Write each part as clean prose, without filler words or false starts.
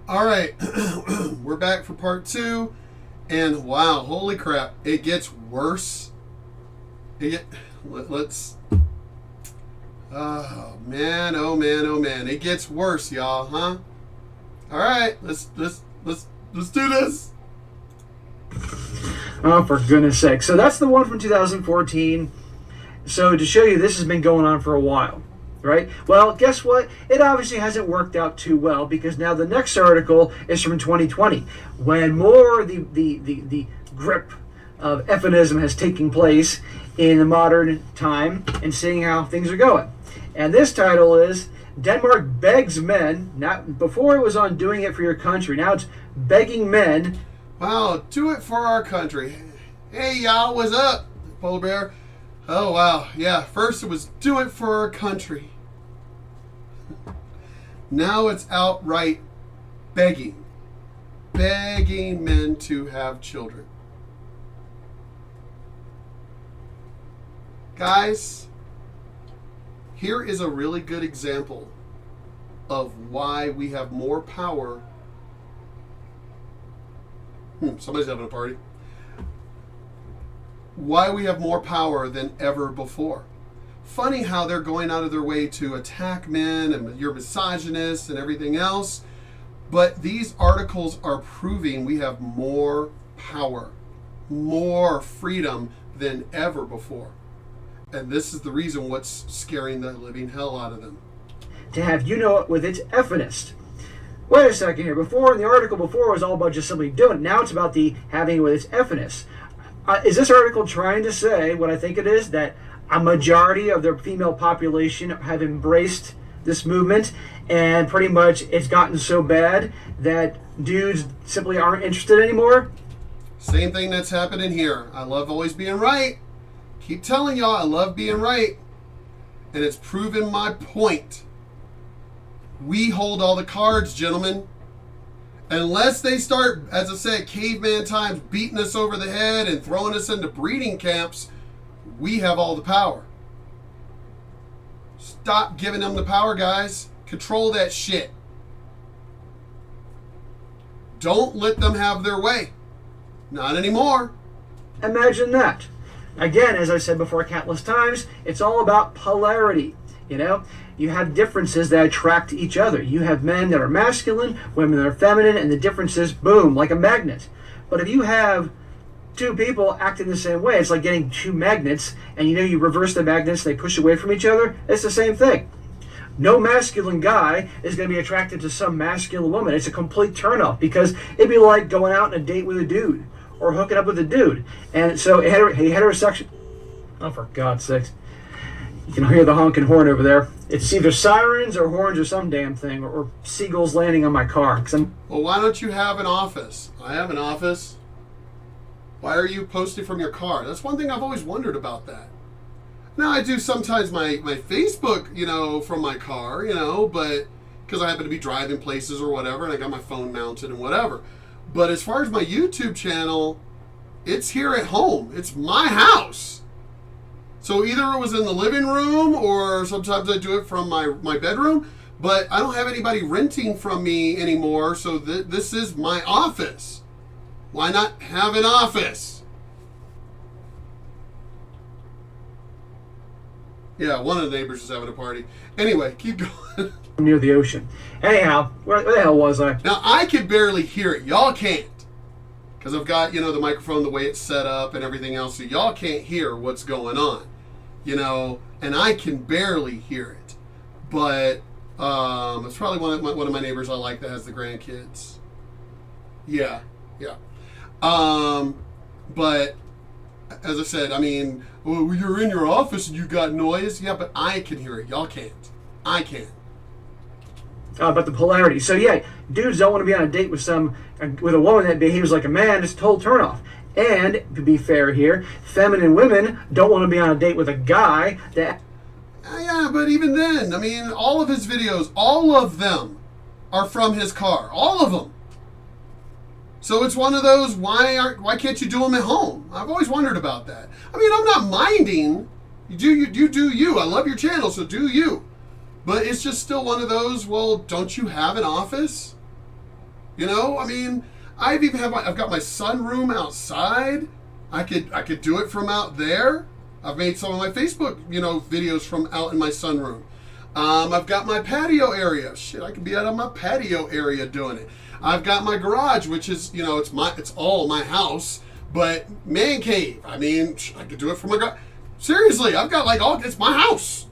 All right, we're back for part two, and wow, holy crap, it gets worse. Let's. Oh man, oh man, oh man, it gets worse, y'all, huh? All right, let's do this. Oh, for goodness sake! So that's the one from 2014. So to show you, this has been going on for a while. Right? Well, guess what? It obviously hasn't worked out too well because now the next article is from 2020 when more the grip of euphemism has taken place in the modern time and seeing how things are going. And this title is Denmark begs men, not before it was on doing it for your country. Now it's begging men. Wow, do it for our country. Hey y'all, what's up? Polar Bear. Oh wow, yeah, first it was do it for our country. Now it's outright begging men to have children. Guys, here is a really good example of why we have more power. Somebody's having a party. Why we have more power than ever before. Funny how they're going out of their way to attack men and you're misogynist and everything else. But these articles are proving we have more power, more freedom than ever before. And this is the reason what's scaring the living hell out of them. To have you know it with its effinist. Wait a second here. Before, in the article before, it was all about just simply doing it. Now it's about the having it with its effinist. Is this article trying to say what I think it is, that a majority of their female population have embraced this movement and pretty much it's gotten so bad that dudes simply aren't interested anymore? Same thing that's happening here. I love always being right. Keep telling y'all I love being right. And it's proven my point. We hold all the cards, gentlemen. Unless they start, as I said, caveman times, beating us over the head and throwing us into breeding camps, we have all the power. Stop giving them the power, guys. Control that shit. Don't let them have their way. Not anymore. Imagine that. Again, as I said before countless times, it's all about polarity. You know, you have differences that attract each other. You have men that are masculine, women that are feminine, and the differences, boom, like a magnet. But if you have two people acting the same way, it's like getting two magnets, and you know you reverse the magnets, they push away from each other. It's the same thing. No masculine guy is going to be attracted to some masculine woman. It's a complete turnoff because it'd be like going out on a date with a dude or hooking up with a dude. And so heterosexual... Oh, for God's sakes. You can hear the honking horn over there. It's either sirens or horns or some damn thing, or seagulls landing on my car. Well, why don't you have an office? I have an office. Why are you posting from your car? That's one thing I've always wondered about that. Now, I do sometimes my Facebook, from my car, but because I happen to be driving places or whatever, and I got my phone mounted and whatever. But as far as my YouTube channel, it's here at home. It's my house. So either it was in the living room or sometimes I do it from my bedroom, but I don't have anybody renting from me anymore, so this is my office. Why not have an office? Yeah, one of the neighbors is having a party. Anyway, keep going. Near the ocean. Anyhow, where the hell was I? Now, I can barely hear it. Y'all can't. Because I've got, the microphone, the way it's set up and everything else, so y'all can't hear what's going on. And I can barely hear it. But it's probably one of my neighbors I like that has the grandkids. Yeah. But as I said, well, you're in your office and you got noise. Yeah, but I can hear it. Y'all can't. I can. About the polarity. So yeah, dudes don't want to be on a date with a woman that behaves like a man. It's a total turnoff. And to be fair here, feminine women don't want to be on a date with a guy that... Yeah, but even then, all of his videos, all of them are from his car. All of them. So it's one of those, why can't you do them at home? I've always wondered about that. I'm not minding. You do you. I love your channel, so do you. But it's just still one of those, well, don't you have an office? You know, I mean, I've got my sunroom outside. I could do it from out there. I've made some of my Facebook, videos from out in my sunroom. I've got my patio area. Shit, I could be out on my patio area doing it. I've got my garage, which is, it's all my house, but man cave. I mean, I could do it from my garage. Seriously, I've got it's my house.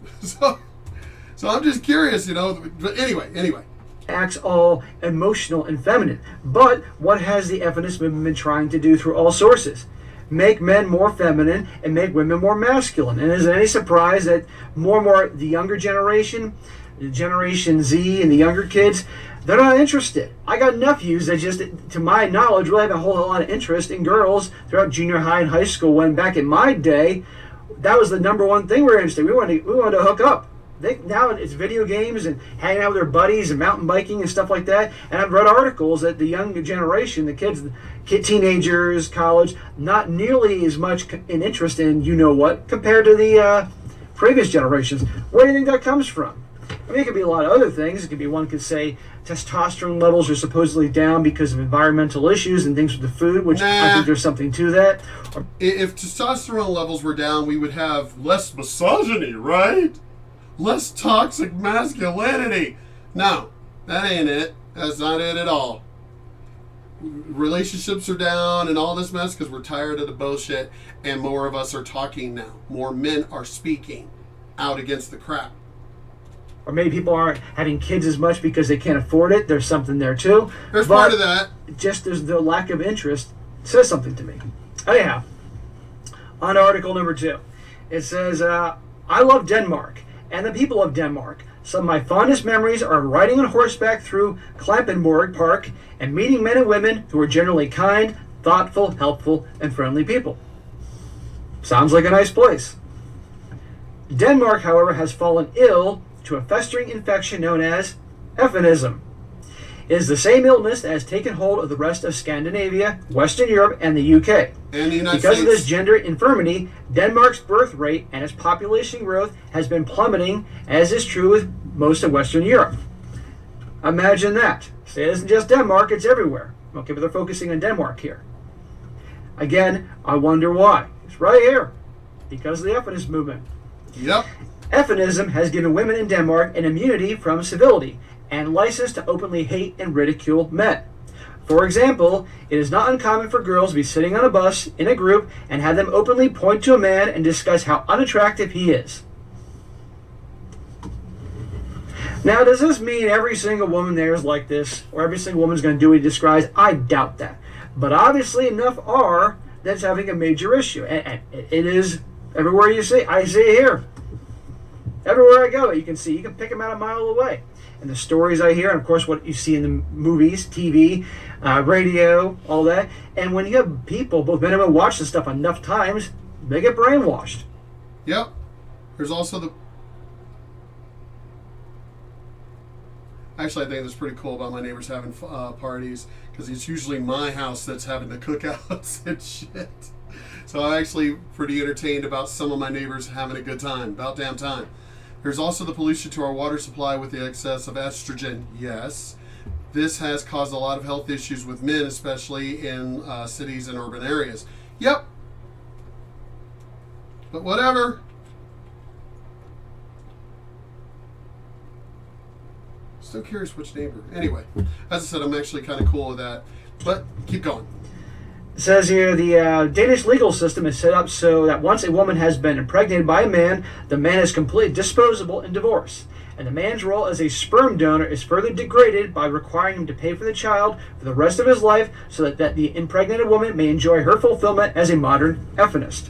So I'm just curious, but anyway. Acts all emotional and feminine. But what has the feminist movement been trying to do through all sources? Make men more feminine and make women more masculine. And is it any surprise that more and more the younger generation, the Generation Z and the younger kids, they're not interested. I got nephews that just, to my knowledge, really have a whole lot of interest in girls throughout junior high and high school, when back in my day, that was the number one thing we were interested in. We wanted to hook up. Now it's video games and hanging out with their buddies and mountain biking and stuff like that. And I've read articles that the younger generation, the kids, teenagers, college, not nearly as much in interest in what compared to the previous generations. Where do you think that comes from? I mean, it could be a lot of other things. It could be, one could say testosterone levels are supposedly down because of environmental issues and things with the food, which I think there's something to that. If testosterone levels were down, we would have less misogyny, right? Less toxic masculinity. No, that ain't it. That's not it at all. Relationships are down and all this mess because we're tired of the bullshit, and more of us are talking now. More men are speaking out against the crap. Or maybe people aren't having kids as much because they can't afford it. There's something there too. There's part of that. Just there's the lack of interest says something to me. Anyhow, on article number 2, it says, I love Denmark and the people of Denmark. Some of my fondest memories are riding on horseback through Klampenborg Park and meeting men and women who are generally kind, thoughtful, helpful, and friendly people. Sounds like a nice place. Denmark, however, has fallen ill to a festering infection known as Ephenism. It is the same illness that has taken hold of the rest of Scandinavia, Western Europe, and the UK. And the United because States. Of this gender infirmity, Denmark's birth rate and its population growth has been plummeting, as is true with most of Western Europe. Imagine that. So it isn't just Denmark, it's everywhere. Okay, but they're focusing on Denmark here. Again, I wonder why. It's right here. Because of the Ephenis movement. Yep. Ephenism has given women in Denmark an immunity from civility and license to openly hate and ridicule men. For example, it is not uncommon for girls to be sitting on a bus in a group and have them openly point to a man and discuss how unattractive he is. Now, does this mean every single woman there is like this, or every single woman is going to do what he describes? I doubt that. But obviously enough are that's having a major issue. And it is everywhere you see. I see it here. Everywhere I go, you can pick them out a mile away. And the stories I hear, and of course what you see in the movies, TV, radio, all that. And when you have people, both men and women, watch this stuff enough times, they get brainwashed. Yep. There's also the... Actually, I think that's pretty cool about my neighbors having parties, because it's usually my house that's having the cookouts and shit. So I'm actually pretty entertained about some of my neighbors having a good time. About damn time. There's also the pollution to our water supply with the excess of estrogen. Yes, this has caused a lot of health issues with men, especially in cities and urban areas. Yep. But whatever. Still curious which neighbor. Anyway, as I said, I'm actually kind of cool with that. But keep going. It says here, the Danish legal system is set up so that once a woman has been impregnated by a man, the man is completely disposable in divorce. And the man's role as a sperm donor is further degraded by requiring him to pay for the child for the rest of his life so that the impregnated woman may enjoy her fulfillment as a modern euphonist.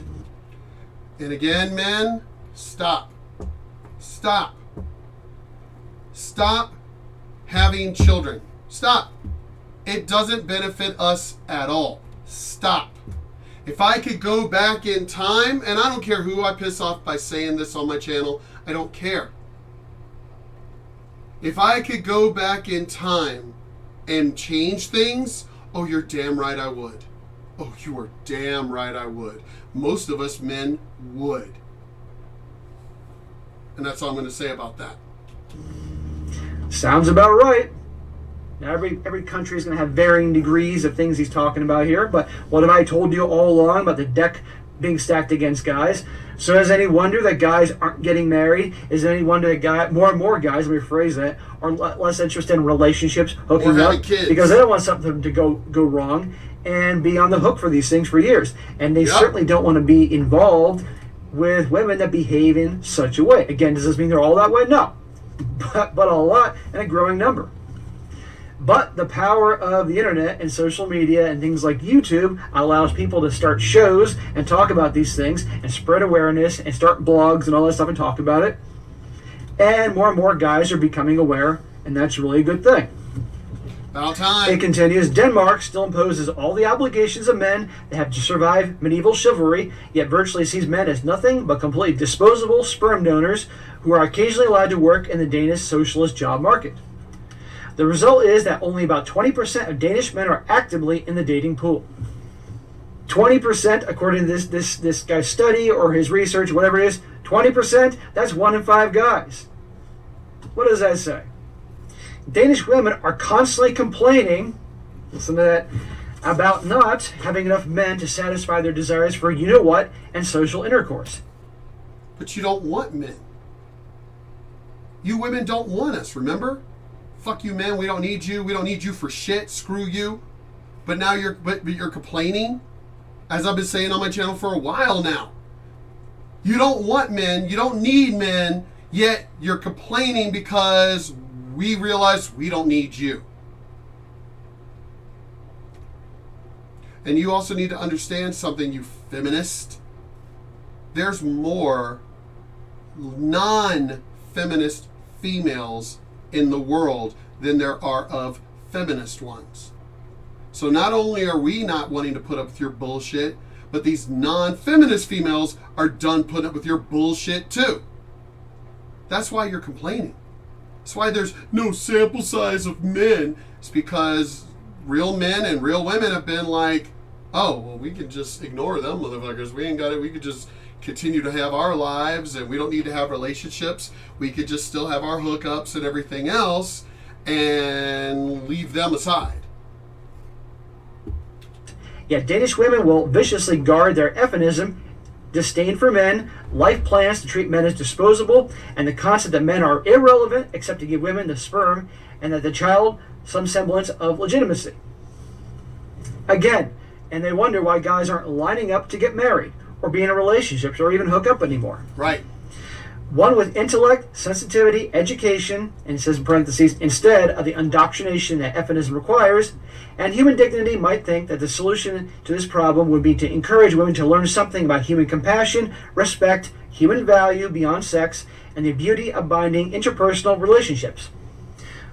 And again, men, stop. Stop. Stop having children. Stop. It doesn't benefit us at all. Stop. If I could go back in time, and I don't care who I piss off by saying this on my channel, I don't care. If I could go back in time and change things, oh, you're damn right I would. Oh, you are damn right I would. Most of us men would. And that's all I'm going to say about that. Sounds about right. Now, every country is going to have varying degrees of things he's talking about here, but what have I told you all along about the deck being stacked against guys? So is any wonder that guys aren't getting married? Is it any wonder that more and more guys, let me rephrase that, are less interested in relationships, hooking up, kids, because they don't want something to go wrong and be on the hook for these things for years. And they certainly don't want to be involved with women that behave in such a way. Again, does this mean they're all that way? No. But a lot and a growing number. But the power of the internet and social media and things like YouTube allows people to start shows and talk about these things and spread awareness and start blogs and all that stuff and talk about it. And more guys are becoming aware, and that's really a good thing. About time. It continues, Denmark still imposes all the obligations of men that have to survive medieval chivalry, yet virtually sees men as nothing but completely disposable sperm donors who are occasionally allowed to work in the Danish socialist job market. The result is that only about 20% of Danish men are actively in the dating pool. 20%, according to this guy's study or his research, whatever it is, 20%, that's 1 in 5 guys. What does that say? Danish women are constantly complaining, listen to that, about not having enough men to satisfy their desires for you-know-what and social intercourse. But you don't want men. You women don't want us, remember? Fuck you, men. We don't need you. We don't need you for shit. Screw you. But now you're complaining, as I've been saying on my channel for a while now. You don't want men. You don't need men. Yet you're complaining because we realize we don't need you. And you also need to understand something, you feminist. There's more non-feminist females in the world than there are of feminist ones. So not only are we not wanting to put up with your bullshit, but these non-feminist females are done putting up with your bullshit too. That's why you're complaining. That's why there's no sample size of men. It's because real men and real women have been like, oh, well, we can just ignore them motherfuckers. We ain't got it. We could just continue to have our lives and we don't need to have relationships. We could just still have our hookups and everything else and leave them aside. Yet Danish women will viciously guard their effemism, disdain for men, life plans to treat men as disposable, and the concept that men are irrelevant except to give women the sperm and that the child some semblance of legitimacy. Again, and they wonder why guys aren't lining up to get married or be in relationships or even hook up anymore. Right. One with intellect, sensitivity, education, and it says in parentheses, instead of the indoctrination that feminism requires, and human dignity might think that the solution to this problem would be to encourage women to learn something about human compassion, respect, human value beyond sex, and the beauty of binding interpersonal relationships.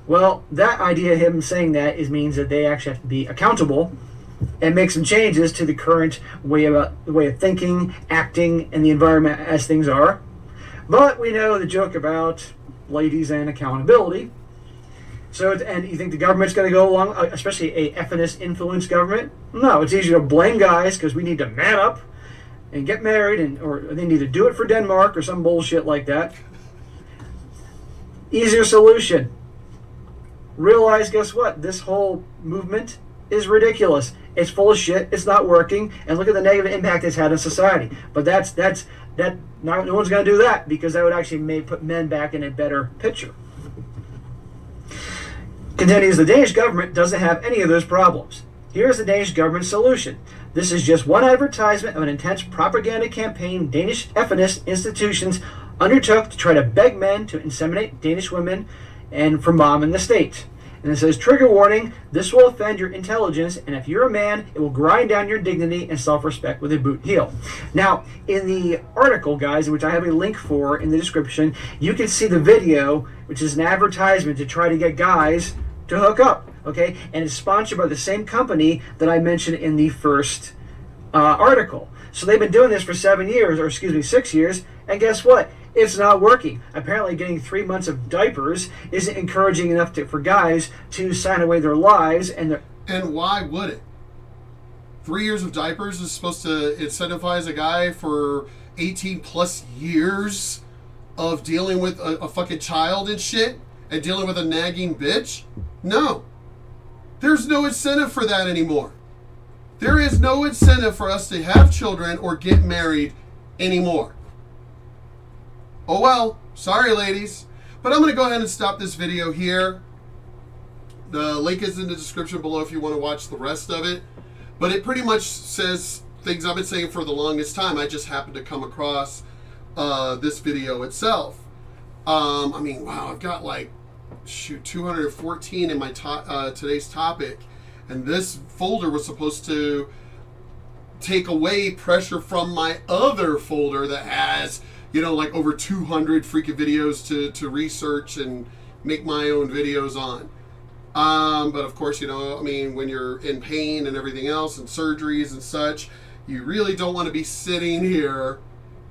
Well, that idea, him saying that, means that they actually have to be accountable and make some changes to the current way of thinking, acting, and the environment as things are. But we know the joke about ladies and accountability. So, and you think the government's going to go along, especially a feminist influenced government? No, it's easier to blame guys because we need to man up and get married, or they need to do it for Denmark or some bullshit like that. Easier solution. Realize, guess what? This whole movement is ridiculous. It's full of shit. It's not working. And look at the negative impact it's had on society. But no one's going to do that because that would actually put men back in a better picture. Continues, the Danish government doesn't have any of those problems. Here's the Danish government's solution. This is just one advertisement of an intense propaganda campaign Danish feminist institutions undertook to try to beg men to inseminate Danish women and for mom in the state. And it says, trigger warning, this will offend your intelligence, and if you're a man, it will grind down your dignity and self-respect with a boot heel. Now, in the article, guys, which I have a link for in the description, you can see the video, which is an advertisement to try to get guys to hook up, okay? And it's sponsored by the same company that I mentioned in the first article. So they've been doing this for 6 years, and guess what? It's not working. Apparently getting 3 months of diapers isn't encouraging enough for guys to sign away their lives. And why would it? 3 years of diapers is supposed to incentivize a guy for 18 plus years of dealing with a fucking child and shit and dealing with a nagging bitch? No. There's no incentive for that anymore. There is no incentive for us to have children or get married anymore. Oh well, sorry ladies. But I'm going to go ahead and stop this video here. The link is in the description below if you want to watch the rest of it. But it pretty much says things I've been saying for the longest time. I just happened to come across this video itself. I mean, wow, I've got like, 214 in my today's topic. And this folder was supposed to take away pressure from my other folder that has, you know, like over 200 freaking videos to research and make my own videos on. But of course, you know, I mean, when you're in pain and everything else and surgeries and such, you really don't want to be sitting here,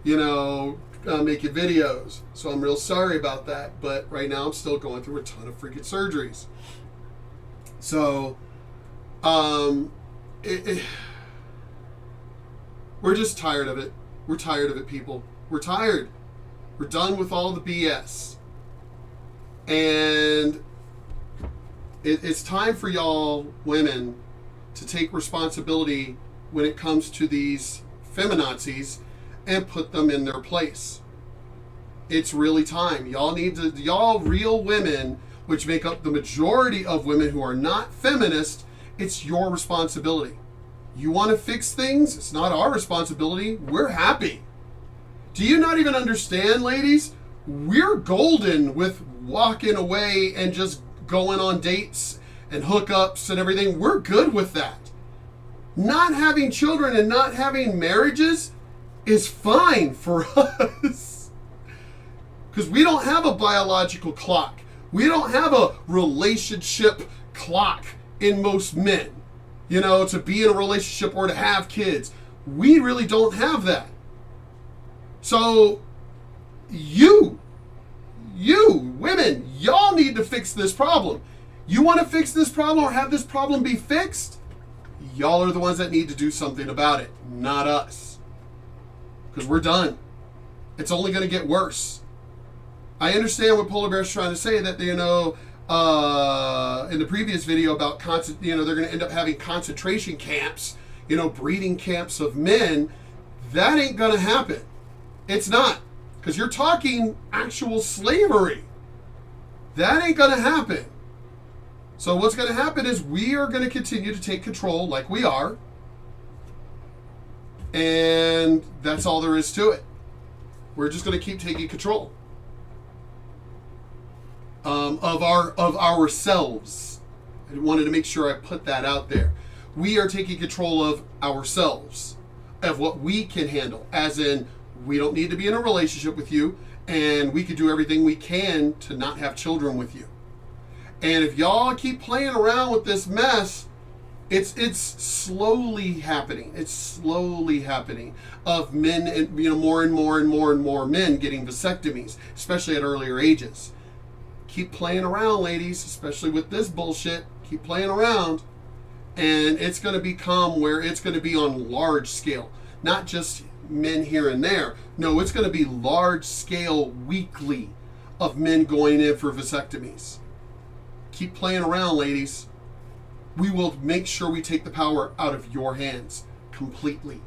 you know, making videos. So I'm real sorry about that. But right now I'm still going through a ton of freaking surgeries. So, we're just tired of it. We're tired of it, people. We're tired. We're done with all the BS. And it's time for y'all women to take responsibility when it comes to these feminazis and put them in their place. It's really time. Y'all real women, which make up the majority of women who are not feminist, it's your responsibility. You want to fix things? It's not our responsibility. We're happy. Do you not even understand, ladies? We're golden with walking away and just going on dates and hookups and everything. We're good with that. Not having children and not having marriages is fine for us. Because we don't have a biological clock. We don't have a relationship clock in most men. You know, to be in a relationship or to have kids. We really don't have that. So, you women, y'all need to fix this problem. You want to fix this problem or have this problem be fixed? Y'all are the ones that need to do something about it, not us. Because we're done. It's only going to get worse. I understand what Polar Bear's trying to say, that, you know, in the previous video about, you know, they're going to end up having concentration camps, you know, breeding camps of men. That ain't going to happen. It's not. Because you're talking actual slavery. That ain't going to happen. So what's going to happen is we are going to continue to take control like we are. And that's all there is to it. We're just going to keep taking control of ourselves. I wanted to make sure I put that out there. We are taking control of ourselves, of what we can handle, as in, we don't need to be in a relationship with you, and we can do everything we can to not have children with you. And if y'all keep playing around with this mess, it's slowly happening. It's slowly happening of men, and you know, more and more men getting vasectomies, especially at earlier ages. Keep playing around, ladies, especially with this bullshit. Keep playing around, and it's going to become where it's going to be on large scale, not just men here and there. No, it's going to be large scale weekly of men going in for vasectomies. Keep playing around, ladies. We will make sure we take the power out of your hands completely.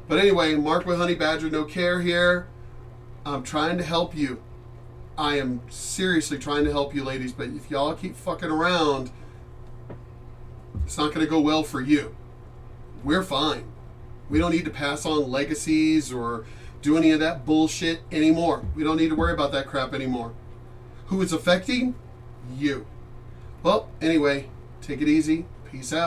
But anyway, Mark with Honey Badger No Care here. I'm trying to help you. I am seriously trying to help you, ladies, but if y'all keep fucking around, it's not going to go well for you. We're fine. We don't need to pass on legacies or do any of that bullshit anymore. We don't need to worry about that crap anymore. Who it's affecting? You. Well, anyway, take it easy. Peace out.